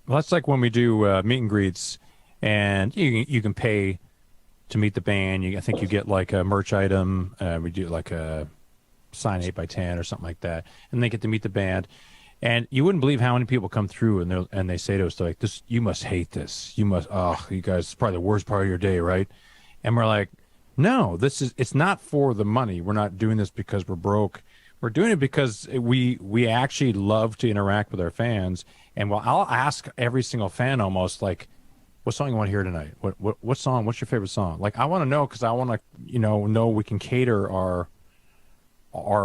Well, that's like when we do meet and greets, and you can pay to meet the band. I think you get like a merch item. We do like a sign 8x10 or something like that, and they get to meet the band. And you wouldn't believe how many people come through and they say to us, like, "This, you must hate this. You must, you guys, it's probably the worst part of your day, right?" And we're like, "No, it's not for the money. We're not doing this because we're broke. We're doing it because we actually love to interact with our fans." And I'll ask every single fan almost like, "What song you want to hear tonight? What song? What's your favorite song?" Like, I want to know because I want to, know we can cater our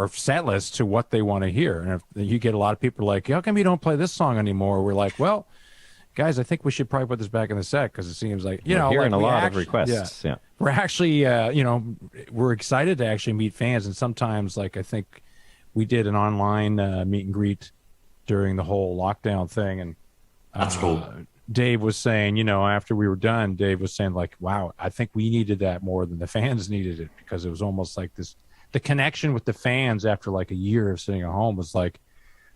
set list to what they want to hear. And if you get a lot of people like, "How come you don't play this song anymore?" We're like, "Well, guys, I think we should probably put this back in the set because it seems like we're hearing a lot of requests." Yeah. We're actually, we're excited to actually meet fans, and sometimes, I think we did an online meet and greet during the whole lockdown thing, and that's cool. Dave was saying, after we were done, Dave was saying wow, I think we needed that more than the fans needed it because it was almost like this. The connection with the fans after a year of sitting at home was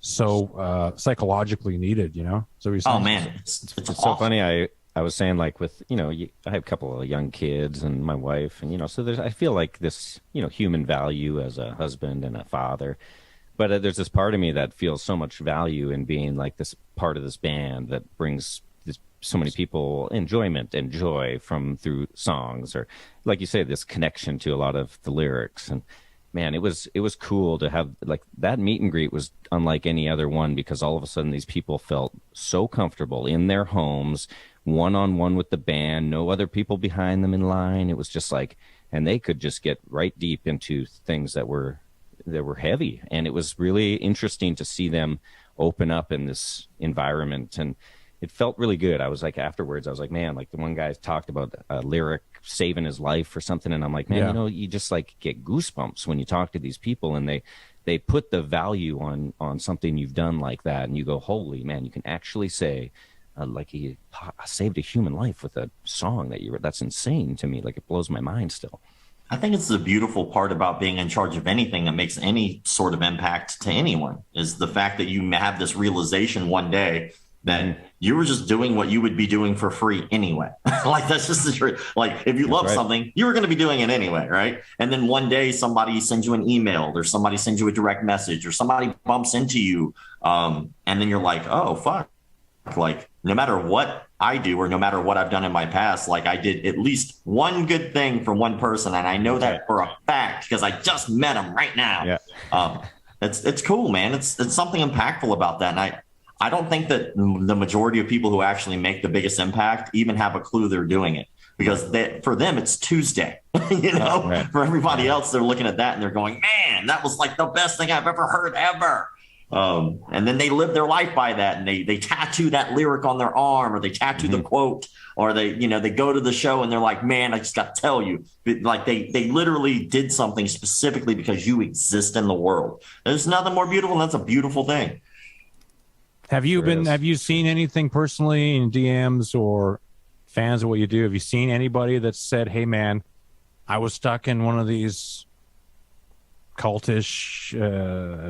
so psychologically needed, So oh man, it's so funny. I was saying with I have a couple of young kids and my wife, and so I feel like this human value as a husband and a father, but there's this part of me that feels so much value in being this part of this band that brings so many people enjoyment and joy through songs, or like you say, this connection to a lot of the lyrics. And man, it was cool to have that meet and greet was unlike any other one because all of a sudden these people felt so comfortable in their homes, one-on-one with the band, no other people behind them in line. It was just and they could just get right deep into things that were heavy. And it was really interesting to see them open up in this environment, and it felt really good. I was like, afterwards, I was like, man, like the one guy talked about a lyric saving his life or something, and I'm like, man, you know, you just like get goosebumps when you talk to these people, and they put the value on something you've done like that, and you go, holy man, you can actually say like he saved a human life with a song that's insane to me. Like, it blows my mind still. I think it's the beautiful part about being in charge of anything that makes any sort of impact to anyone, is the fact that you have this realization one day that you were just doing what you would be doing for free anyway. Like, that's just the truth. Like, if you love something, you were going to be doing it anyway, right? And then one day somebody sends you an email, or somebody sends you a direct message, or somebody bumps into you, and then you're like, oh, fuck. Like, no matter what I do, or no matter what I've done in my past, like, I did at least one good thing for one person, and I know that for a fact because I just met him right now. Yeah. It's cool, man. It's something impactful about that, and I don't think that the majority of people who actually make the biggest impact even have a clue they're doing it, because for them it's Tuesday. You know, right. For everybody else, they're looking at that and they're going, man, that was like the best thing I've ever heard ever. And then they live their life by that, and they tattoo that lyric on their arm, or they tattoo the quote, or they go to the show and they're like, man, I just got to tell you, like they literally did something specifically because you exist in the world. There's nothing more beautiful, and that's a beautiful thing. Have you seen anything personally in DMs or fans of what you do? Have you seen anybody that said, hey man, I was stuck in one of these cultish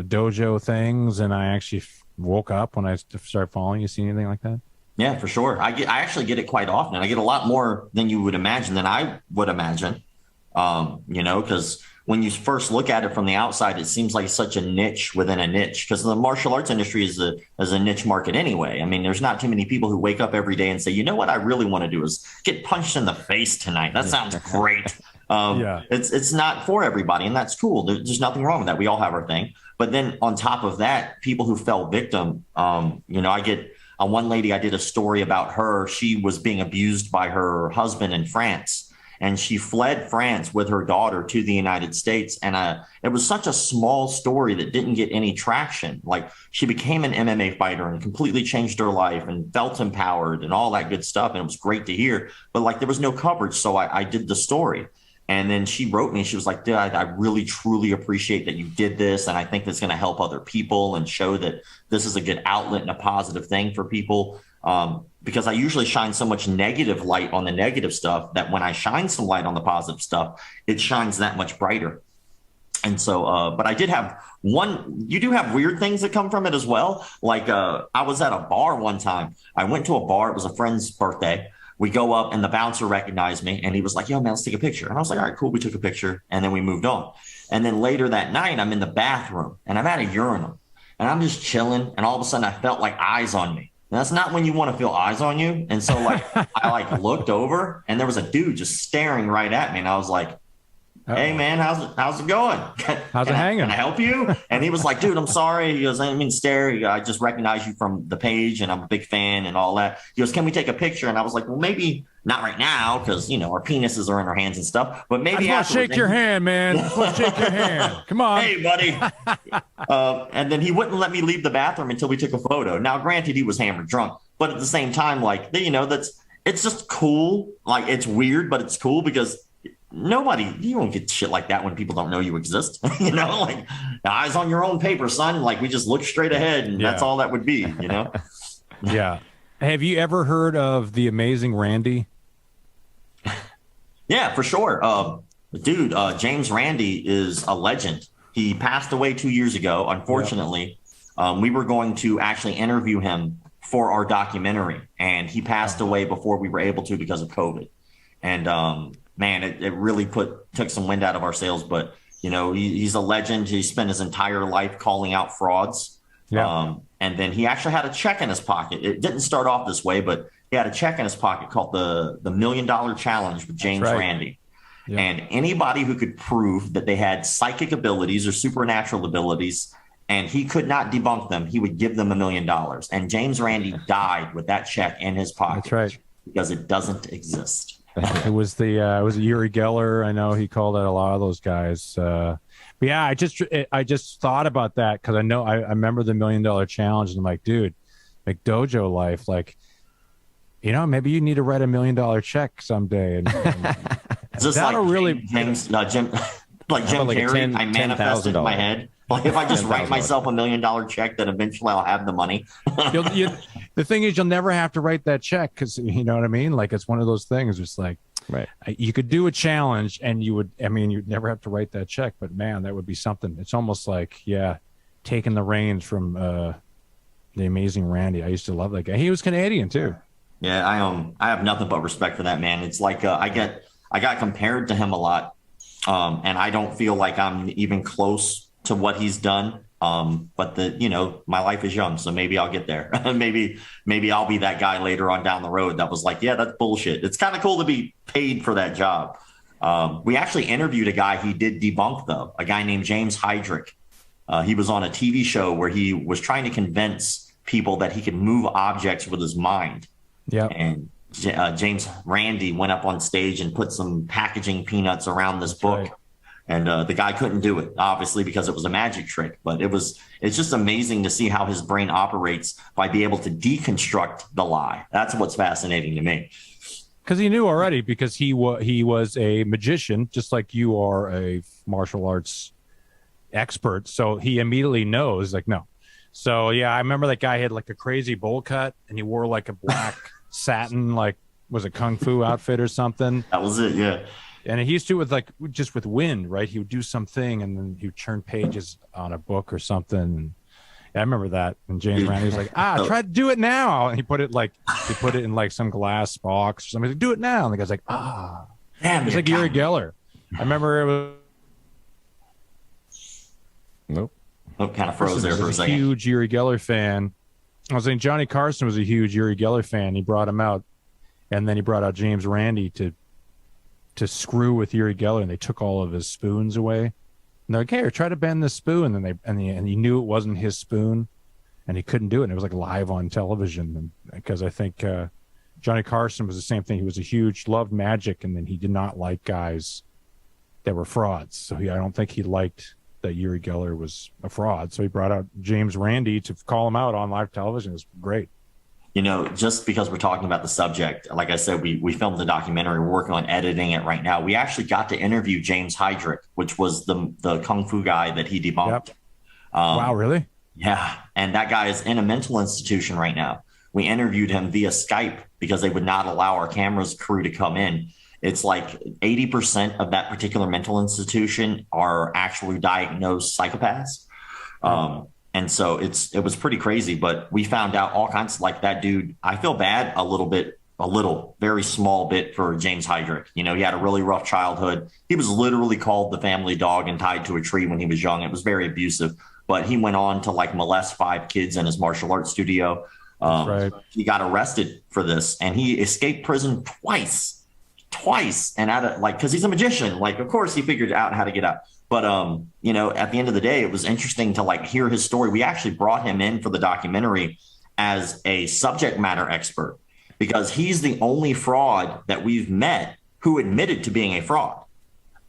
dojo things, and I actually woke up when I started following you? See anything like that? Yeah, for sure. I actually get it quite often. I get a lot more than you would imagine, than I would imagine. You know, because when you first look at it from the outside, it seems like such a niche within a niche, because the martial arts industry is a niche market anyway. I mean, there's not too many people who wake up every day and say, you know what I really want to do is get punched in the face tonight. That sounds great. It's not for everybody, and that's cool. There's nothing wrong with that. We all have our thing. But then on top of that, people who fell victim, you know, I get one lady, I did a story about her. She was being abused by her husband in France, and she fled France with her daughter to the United States. And it was such a small story that didn't get any traction. Like, she became an MMA fighter and completely changed her life and felt empowered and all that good stuff. And it was great to hear. But like, there was no coverage. So I did the story. And then she wrote me, she was like, dude, I really, truly appreciate that you did this. And I think that's going to help other people and show that this is a good outlet and a positive thing for people. Because I usually shine so much negative light on the negative stuff that when I shine some light on the positive stuff, it shines that much brighter. And so, but I did have you do have weird things that come from it as well. Like, I was at a bar one time. I went to a bar. It was a friend's birthday. We go up and the bouncer recognized me, and he was like, yo, man, let's take a picture. And I was like, all right, cool. We took a picture, and then we moved on. And then later that night, I'm in the bathroom and I'm at a urinal and I'm just chilling. And all of a sudden I felt like eyes on me. And that's not when you want to feel eyes on you. And so like, I like looked over and there was a dude just staring right at me. And I was like, hey man, how's it going? How's it hanging? Can I help you? And he was like, dude, I'm sorry. He goes, I didn't mean to stare. I just recognize you from the page and I'm a big fan and all that. He goes, can we take a picture? And I was like, well, maybe not right now, because you know our penises are in our hands and stuff. But maybe I just want to shake your hand, man. I want to shake your hand. Come on. Hey, buddy. And then he wouldn't let me leave the bathroom until we took a photo. Now, granted, he was hammered drunk, but at the same time, like, you know, it's just cool. Like, it's weird, but it's cool because you don't get shit like that when people don't know you exist. You know, like, eyes on your own paper, son. Like, we just look straight ahead, and that's all that would be, you know? Yeah. Have you ever heard of the amazing Randy? Yeah, for sure. Dude, James Randi is a legend. He passed away 2 years ago. Unfortunately, we were going to actually interview him for our documentary, and he passed away before we were able to because of COVID. And man, it really took some wind out of our sails. But you know, he's a legend. He spent his entire life calling out frauds. Yeah. And then he actually had a check in his pocket. It didn't start off this way, but he had a check in his pocket called the $1 Million Challenge with James Randi. Yeah. And anybody who could prove that they had psychic abilities or supernatural abilities, and he could not debunk them, he would give them $1 million. And James Randi died with that check in his pocket. That's right. Because it doesn't exist. It was Uri Geller. I know he called out a lot of those guys. But yeah, I just thought about that because I remember the $1 Million Challenge, and I'm like, dude, McDojoLife, like, maybe you need to write $1 million check someday. And is this like really James, Jim, like Jim Carrey? I manifested in my head. Like if I just write myself $1 million check, then eventually I'll have the money. The thing is, you'll never have to write that check because you know what I mean. Like it's one of those things. It's like, right? You could do a challenge, and you'd never have to write that check. But man, that would be something. It's almost like taking the reins from the amazing Randy. I used to love that guy. He was Canadian too. Yeah, I have nothing but respect for that man. It's like I got compared to him a lot, and I don't feel like I'm even close to what he's done. But my life is young, so maybe I'll get there. maybe I'll be that guy later on down the road that was like, yeah, that's bullshit. It's kind of cool to be paid for that job. We actually interviewed a guy he did debunk, though, a guy named James Heydrich. He was on a TV show where he was trying to convince people that he could move objects with his mind. Yeah. And James Randi went up on stage and put some packaging peanuts around this book. Right. And the guy couldn't do it, obviously, because it was a magic trick. But it's just amazing to see how his brain operates by being able to deconstruct the lie. That's what's fascinating to me. Because he knew already, because he was a magician, just like you are a martial arts expert. So he immediately knows, like, no. So, yeah, I remember that guy had like a crazy bowl cut, and he wore like a black satin, like, was a kung fu outfit or something. That was it, yeah. And he used to with wind, right? He would do something, and then he would turn pages on a book or something. Yeah, I remember that. And James Randi was like, try to do it now. And he put it in like some glass box or something. Like, do it now. And the guy's like, damn, it's like Uri Geller. I remember it was. Nope. Oh, kind of froze there for a second. Huge Uri Geller fan. I was saying Johnny Carson was a huge Uri Geller fan. He brought him out, and then he brought out James Randi to screw with Uri Geller, and they took all of his spoons away. And they're like, "Hey, try to bend this spoon." And he knew it wasn't his spoon, and he couldn't do it. And it was like live on television, because I think Johnny Carson was the same thing. He was loved magic, and then he did not like guys that were frauds. So I don't think he liked that Uri Geller was a fraud. So he brought out James Randi to call him out on live television. It was great. Just because we're talking about the subject, like I said, we filmed the documentary. We're working on editing it right now. We actually got to interview James Heydrich, which was the kung fu guy that he debunked. Yep. Wow, really? Yeah. And that guy is in a mental institution right now. We interviewed him via Skype because they would not allow our cameras crew to come in. It's like 80% of that particular mental institution are actually diagnosed psychopaths. And so it was pretty crazy, but we found out all kinds of, like, that dude. I feel bad very small bit for James Heydrich. He had a really rough childhood. He was literally called the family dog and tied to a tree when he was young. It was very abusive, but he went on to like molest 5 kids in his martial arts studio. Right. He got arrested for this, and he escaped prison twice. And because he's a magician, like, of course he figured out how to get out. But, at the end of the day, it was interesting to hear his story. We actually brought him in for the documentary as a subject matter expert, because he's the only fraud that we've met who admitted to being a fraud.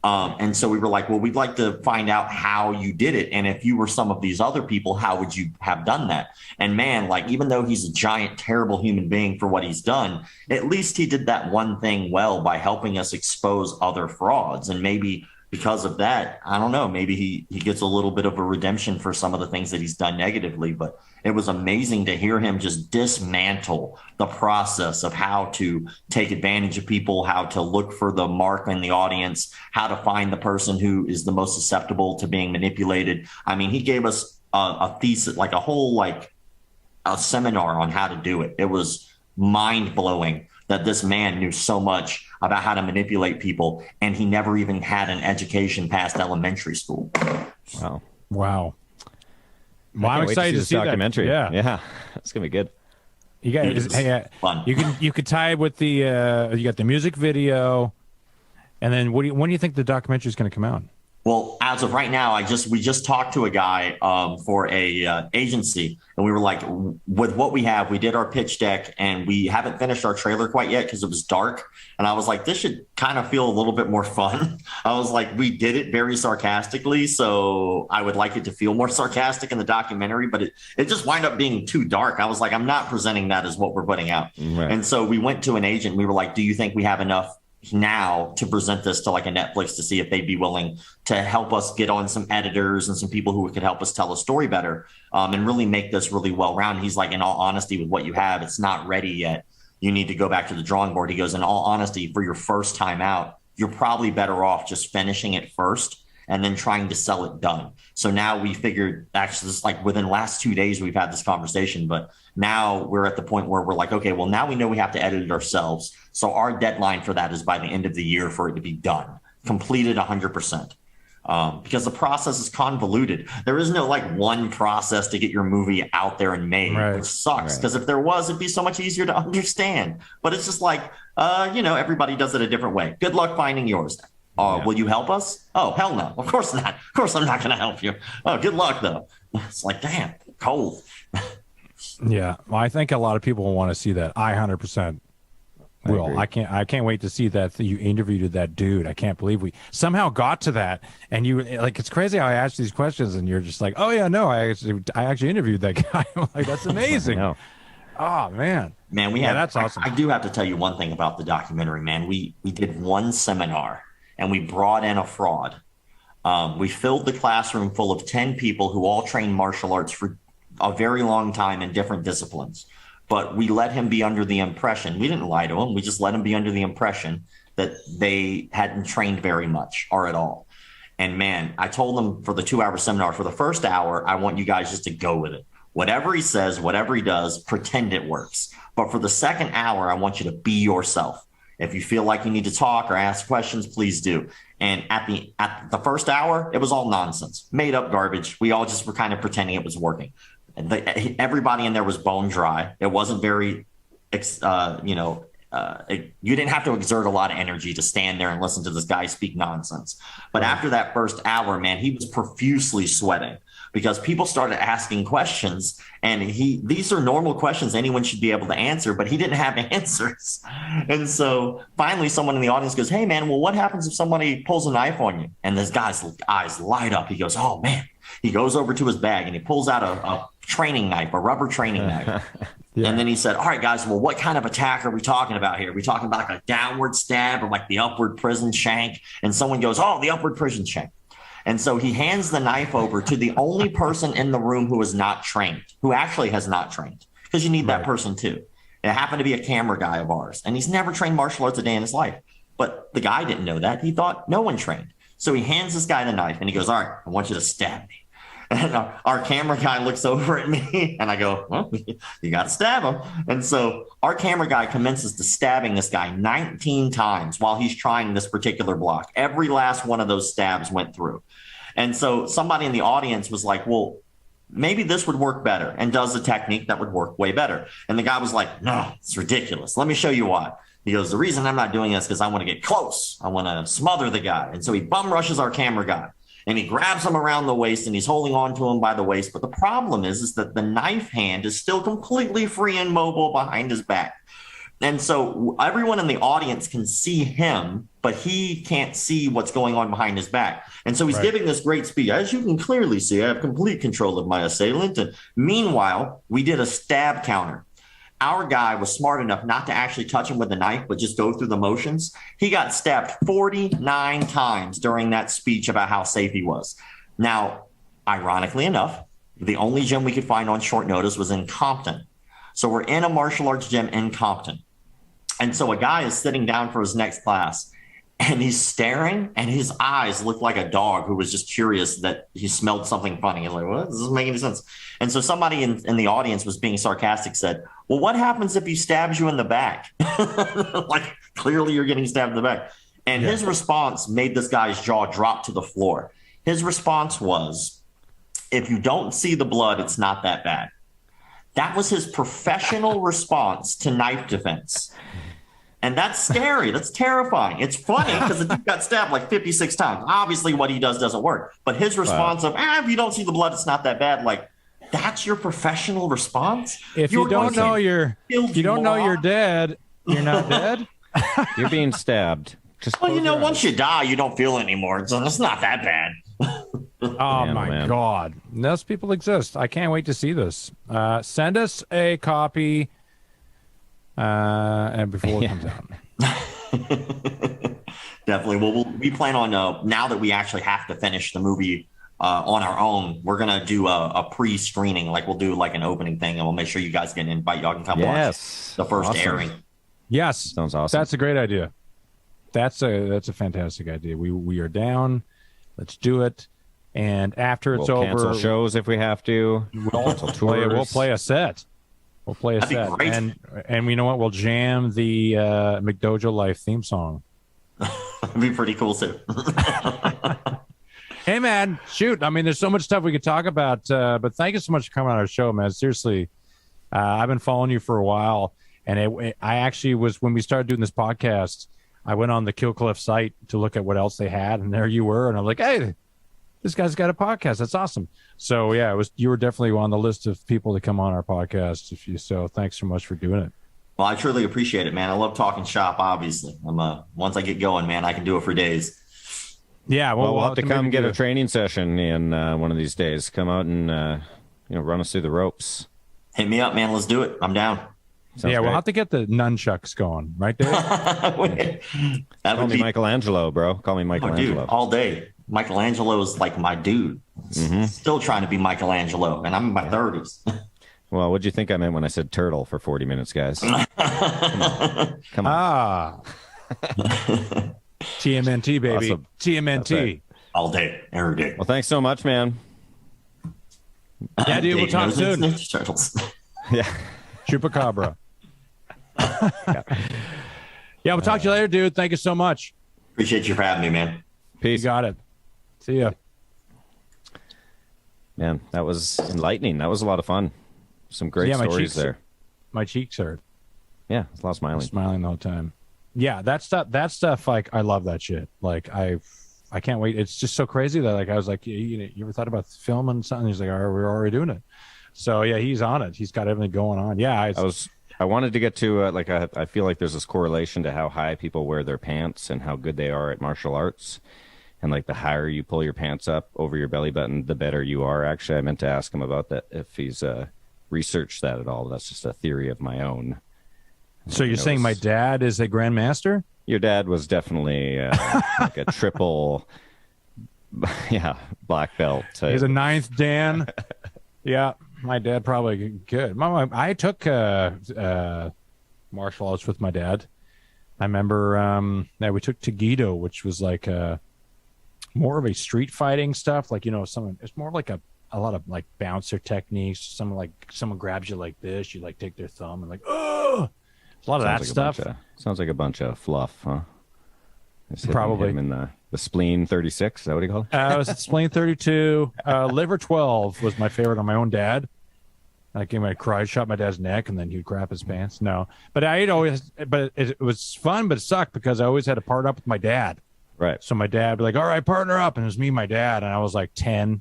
And so we were like, well, we'd like to find out how you did it. And if you were some of these other people, how would you have done that? And man, even though he's a giant, terrible human being for what he's done, at least he did that one thing well by helping us expose other frauds. And maybe because of that, I don't know, maybe he gets a little bit of a redemption for some of the things that he's done negatively. But it was amazing to hear him just dismantle the process of how to take advantage of people, how to look for the mark in the audience, how to find the person who is the most susceptible to being manipulated. I mean, he gave us a thesis, like a whole, a seminar on how to do it. It was mind blowing that this man knew so much about how to manipulate people, and he never even had an education past elementary school. Wow. Well, I'm excited to see this documentary. That. Yeah, it's gonna be good. You guys, fun. You could tie it with the you got the music video, and then when do you think the documentary is going to come out? Well, as of right now, we just talked to a guy for a agency, and we were like, with what we have, we did our pitch deck, and we haven't finished our trailer quite yet because it was dark. And I was like, this should kind of feel a little bit more fun. I was like, we did it very sarcastically, so I would like it to feel more sarcastic in the documentary, but it just wound up being too dark. I was like, I'm not presenting that as what we're putting out. Right. And so we went to an agent. We were like, do you think we have enough now to present this to like a Netflix to see if they'd be willing to help us get on some editors and some people who could help us tell a story better, and really make this really well-rounded. He's like, in all honesty, with what you have, it's not ready yet. You need to go back to the drawing board. He goes, in all honesty, for your first time out, you're probably better off just finishing it first and then trying to sell it done. So now we figured, actually, this is like within the last 2 days, we've had this conversation, but now we're at the point where we're like, okay, well, now we know we have to edit it ourselves. So our deadline for that is by the end of the year for it to be done, completed 100%. Because the process is convoluted. There is no like one process to get your movie out there and made, right, which sucks. Because if there was, it'd be so much easier to understand. But it's just like, everybody does it a different way. Good luck finding yours. Will you help us? Oh, hell no. Of course not. Of course I'm not going to help you. Oh, good luck, though. It's like, damn, cold. Yeah. Well, I think a lot of people will want to see that. I 100% will. I can't wait to see that you interviewed that dude. I can't believe we somehow got to that. And you like, it's crazy how I ask these questions and you're just like, oh yeah, no, I actually interviewed that guy. I'm like, that's amazing. Oh man. That's awesome. I do have to tell you one thing about the documentary, man. We did one seminar and we brought in a fraud. We filled the classroom full of 10 people who all trained martial arts for a very long time in different disciplines. But we let him be under the impression, we didn't lie to him, we just let him be under the impression that they hadn't trained very much or at all. And man, I told them for the 2-hour seminar, for the first hour, I want you guys just to go with it. Whatever he says, whatever he does, pretend it works. But for the second hour, I want you to be yourself. If you feel like you need to talk or ask questions, please do. And at the first hour, it was all nonsense, made up garbage. We all just were kind of pretending it was working. And everybody in there was bone dry. It wasn't very, you didn't have to exert a lot of energy to stand there and listen to this guy speak nonsense. But after that first hour, man, he was profusely sweating because people started asking questions, and these are normal questions anyone should be able to answer, but he didn't have answers. And so finally someone in the audience goes, hey man, well, what happens if somebody pulls a knife on you? And this guy's eyes light up. He goes, oh man. He goes over to his bag and he pulls out a training knife, a rubber training knife. Yeah. And then he said, all right, guys, well, what kind of attack are we talking about here? Are we talking about like a downward stab or like the upward prison shank? And someone goes, oh, the upward prison shank. And so he hands the knife over to the only person in the room who is not trained, who actually has not trained, because you need that person too. It happened to be a camera guy of ours, and he's never trained martial arts a day in his life. But the guy didn't know that. He thought no one trained. So he hands this guy the knife and he goes, all right, I want you to stab me. And our camera guy looks over at me and I go, well, you got to stab him. And so our camera guy commences to stabbing this guy 19 times while he's trying this particular block. Every last one of those stabs went through. And so somebody in the audience was like, well, maybe this would work better, and does a technique that would work way better. And the guy was like, no, it's ridiculous. Let me show you why. He goes, the reason I'm not doing this is because I want to get close. I want to smother the guy. And so he bum rushes our camera guy. And he grabs him around the waist and he's holding on to him by the waist. But the problem is that the knife hand is still completely free and mobile behind his back. And so everyone in the audience can see him, but he can't see what's going on behind his back. And so he's giving this great speech. As you can clearly see, I have complete control of my assailant. And meanwhile, we did a stab counter. Our guy was smart enough not to actually touch him with the knife, but just go through the motions. He got stabbed 49 times during that speech about how safe he was. Now, ironically enough, the only gym we could find on short notice was in Compton. So we're in a martial arts gym in Compton. And so a guy is sitting down for his next class, and he's staring, and his eyes look like a dog who was just curious that he smelled something funny. He's like, what? This doesn't make any sense. And so somebody in the audience was being sarcastic, said, well, what happens if he stabs you in the back? Like, clearly you're getting stabbed in the back. And his response made this guy's jaw drop to the floor. His response was, if you don't see the blood, it's not that bad. That was his professional response to knife defense. And that's scary. That's terrifying. It's funny because the dude got stabbed like 56 times. Obviously, what he does doesn't work. But his response of, if you don't see the blood, it's not that bad. Like, that's your professional response? If you don't know you're dead, you're not dead? You're being stabbed. Well, once you die, you don't feel it anymore. So it's not that bad. Oh, my God. Those people exist. I can't wait to see this. Send us a copy and before it comes out. Definitely. Well, we plan on, now that we actually have to finish the movie on our own, we're going to do a pre-screening. Like, we'll do like an opening thing, and we'll make sure you guys get an invite. Y'all can come watch the first airing. Yes. Sounds awesome. That's a great idea. That's a fantastic idea. We are down. Let's do it. And after it's over, cancel shows if we have to. We'll play a set. We'll play a That'd set. be great. And you know what? We'll jam the McDojoLife theme song. That'd be pretty cool too. Hey man, shoot. I mean, there's so much stuff we could talk about, but thank you so much for coming on our show, man. Seriously, I've been following you for a while, and I actually was, when we started doing this podcast, I went on the Kill Cliff site to look at what else they had, and there you were, and I'm like, hey, this guy's got a podcast. That's awesome. So yeah, you were definitely on the list of people to come on our podcast. So thanks so much for doing it. Well, I truly appreciate it, man. I love talking shop. Obviously, once I get going, man, I can do it for days. Yeah, we'll have to come get a training session in one of these days. Come out and run us through the ropes. Hit me up, man. Let's do it. I'm down. Sounds we'll have to get the nunchucks going, right, Dave? Call me Michelangelo, bro. Call me Michelangelo. Dude, all day. Michelangelo is like my dude. Still trying to be Michelangelo, and I'm in my 30s. Well, what'd you think I meant when I said turtle for 40 minutes, guys? Come on. TMNT, baby. Awesome. TMNT. Right. All day, every day. Well, thanks so much, man. Yeah, dude, we'll talk soon. Turtles. Yeah. Chupacabra. Yeah, we'll talk to you later, dude. Thank you so much. Appreciate you for having me, man. Peace. You got it. See ya. Man, that was enlightening. That was a lot of fun. Some great stories there. My cheeks hurt. Yeah, it's a lot of smiling. I'm smiling the whole time. Yeah, that stuff, like, I love that shit. Like, I can't wait. It's just so crazy that, like, I was like, you ever thought about filming something? He's like, we're already doing it. So yeah, he's on it. He's got everything going on. Yeah, I wanted to get to I feel like there's this correlation to how high people wear their pants and how good they are at martial arts. And like the higher you pull your pants up over your belly button, the better you are. Actually, I meant to ask him about that, if he's researched that at all. That's just a theory of my own. So you're saying my dad is a grandmaster? Your dad was definitely like a triple, black belt. He's a 9th Dan. Yeah, my dad probably could. I took martial arts with my dad. I remember we took Tagido, which was like more of a street fighting stuff. Like, it's more like a lot of like bouncer techniques. Someone grabs you like this, you like take their thumb and like, oh, a lot of that stuff. Sounds like a bunch of fluff, huh? Probably. Him in the spleen 36, is that what he called it? I was at spleen 32. Liver 12 was my favorite on my own dad. I gave him a karate shot my dad's neck, and then he'd crap his pants. No, but it was fun, but it sucked because I always had to partner up with my dad. Right. So my dad would be like, all right, partner up. And it was me and my dad, and I was like 10.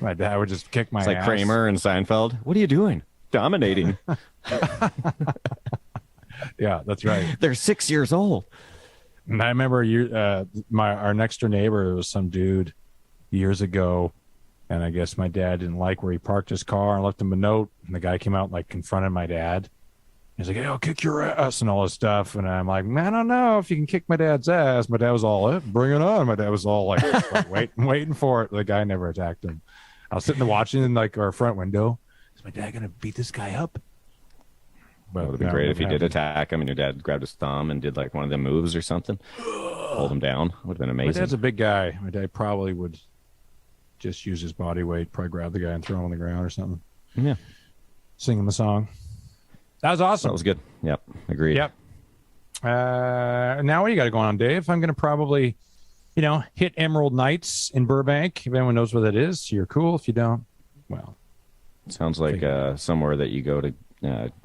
My dad would just kick my ass. It's like Kramer and Seinfeld. What are you doing? Dominating. Yeah, that's right. They're 6 years old. And I remember our next door neighbor was some dude years ago, and I guess my dad didn't like where he parked his car and left him a note. And the guy came out and like confronted my dad. He's like, "Hey, I'll kick your ass," and all this stuff. And I'm like, "Man, I don't know if you can kick my dad's ass." My dad was all, "Bring it on." My dad was all like waiting for it. The guy never attacked him. I was sitting there watching in like our front window. Is my dad gonna beat this guy up? But it would be great if he did attack him and your dad grabbed his thumb and did like one of the moves or something. Hold him down. Would have been amazing. My dad's a big guy. My dad probably would just use his body weight, probably grab the guy and throw him on the ground or something. Yeah. Sing him a song. That was awesome. That was good. Yep. Agreed. Yep. Now what do you got going on, Dave? I'm going to probably, hit Emerald Nights in Burbank. If anyone knows where that is, you're cool. If you don't, well. Sounds like somewhere that you go to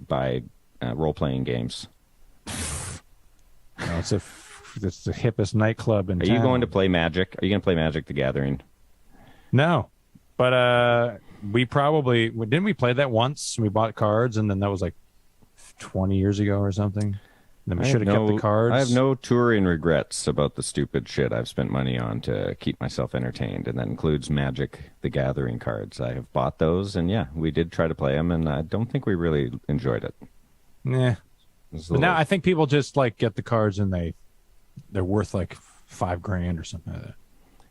buy role-playing games. it's the hippest nightclub in town. Are you going to play Magic? Are you going to play Magic the Gathering? No, but we probably didn't. We play that once. We bought cards, and then that was like 20 years ago or something. Then we should have kept the cards. I have no touring regrets about the stupid shit I've spent money on to keep myself entertained, and that includes Magic the Gathering cards. I have bought those, and yeah, we did try to play them, and I don't think we really enjoyed it. Nah. But now I think people just like get the cards and they're worth like $5,000 or something like that.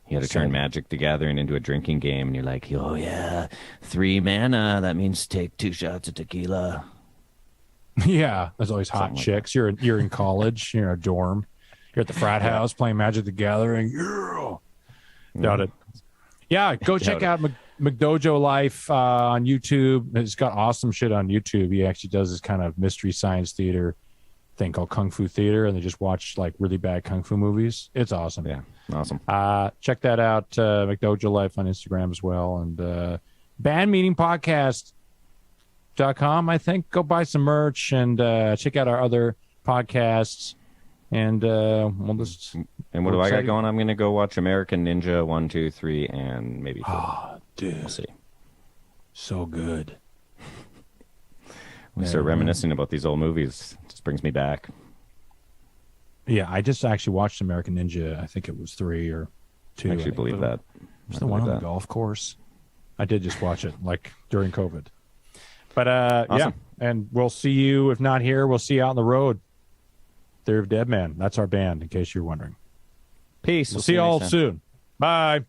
You had to turn Magic the Gathering into a drinking game, and you're like, oh yeah, 3 mana. That means take 2 shots of tequila. Yeah, there's always hot chicks. You're in college, you're in a dorm, you're at the frat house playing Magic the Gathering. Yeah. Doubt it. Yeah, go check out McDojoLife on YouTube. He's got awesome shit on YouTube. He actually does this kind of mystery science theater thing called Kung Fu Theater, and they just watch like really bad Kung Fu movies. It's awesome. Yeah, awesome. Check that out, McDojoLife on Instagram as well, and bandmeetingpodcast.com, I think. Go buy some merch and check out our other podcasts. And we'll just. And what do I got going? I'm going to go watch American Ninja 1, 2, 3, and maybe 4. Oh, dude. We'll see. So good. We start reminiscing about these old movies. It just brings me back. Yeah, I just actually watched American Ninja. I think it was 3 or 2. I actually believe that. It's the one on the golf course. I did just watch it like during COVID. But awesome. Yeah, and we'll see you. If not here, we'll see you out on the road. Theory of Dead Man. That's our band, in case you're wondering. Peace. We'll see you all soon. Bye.